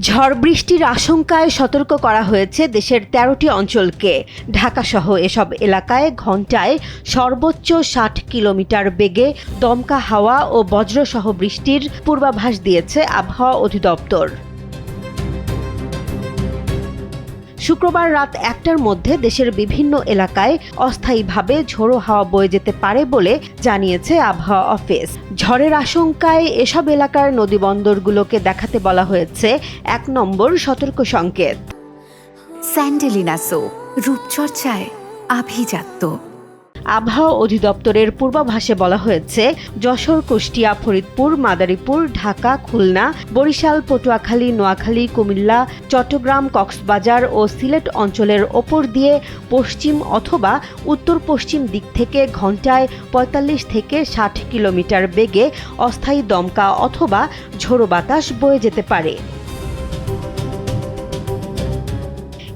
ঝড় বৃষ্টির আশঙ্কায় সতর্ক করা হয়েছে দেশের ১৩টি অঞ্চলকে। ঢাকাসহ এসব এলাকায় ঘণ্টায় সর্বোচ্চ ৬০ কিলোমিটার বেগে দমকা হাওয়া ও বজ্রসহ বৃষ্টির পূর্বাভাস দিয়েছে আবহাওয়া অধিদপ্তর। শুক্রবার রাত ১টার মধ্যে দেশের বিভিন্ন এলাকায় অস্থায়ীভাবে ঝোড়ো হাওয়া বয়ে যেতে পারে বলে জানিয়েছে আবহাওয়া অফিস। ঝড়ের আশঙ্কায় এসব এলাকার নদীবন্দরগুলোকে দেখাতে বলা হয়েছে ১ নম্বর সতর্ক সংকেত। স্যান্ডেলিনা সো, রূপচর্চায় আভিজাত্য। আবহাওয়া অধিদপ্তরের পূর্বাভাসে বলা হয়েছে, যশোর, কুষ্টিয়া, ফরিদপুর, মাদারীপুর, ঢাকা, খুলনা, বরিশাল, পটুয়াখালী, নোয়াখালী, কুমিল্লা, চট্টগ্রাম, কক্সবাজার ও সিলেট অঞ্চলের ওপর দিয়ে পশ্চিম অথবা উত্তর পশ্চিম দিক থেকে ঘণ্টায় ৪৫ থেকে ৬০ কিলোমিটার বেগে অস্থায়ী দমকা অথবা ঝোড়ো বাতাস বয়ে যেতে পারে।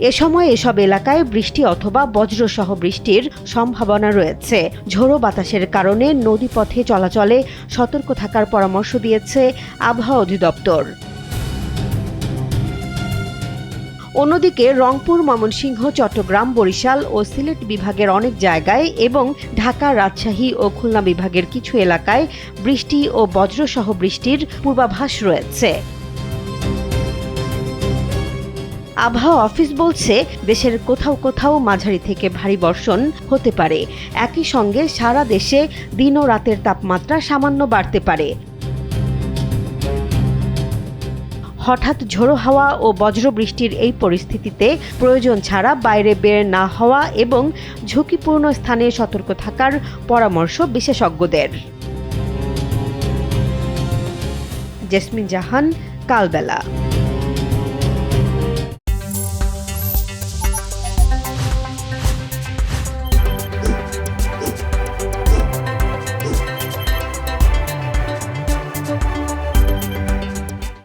এ সময় এসব এলাকায় বৃষ্টি অথবা বজ্রসহ বৃষ্টির সম্ভাবনা রয়েছে। ঝোড়ো বাতাসের কারণে নদীপথে চলাচলে সতর্ক থাকার পরামর্শ দিয়েছে আবহাওয়া অধিদপ্তর। অন্যদিকে রংপুর, ময়মনসিংহ, চট্টগ্রাম, বরিশাল ও সিলেট বিভাগের অনেক জায়গায় এবং ঢাকা, রাজশাহী ও খুলনা বিভাগের কিছু এলাকায় বৃষ্টি ও বজ্রসহ বৃষ্টির পূর্বাভাস রয়েছে। আবহাওয়া অফিস বলছে, দেশের কোথাও কোথাও মাঝারি থেকে ভারী বর্ষণ হতে পারে। একই সঙ্গে সারা দেশে দিন ও রাতের তাপমাত্রা সামান্য বাড়তে পারে। হঠাৎ ঝোড়ো হাওয়া ও বজ্রবৃষ্টির এই পরিস্থিতিতে প্রয়োজন ছাড়া বাইরে বের না হওয়া এবং ঝুঁকিপূর্ণ স্থানে সতর্ক থাকার পরামর্শ বিশেষজ্ঞদের। জেসমিন জাহান, কালবেলা।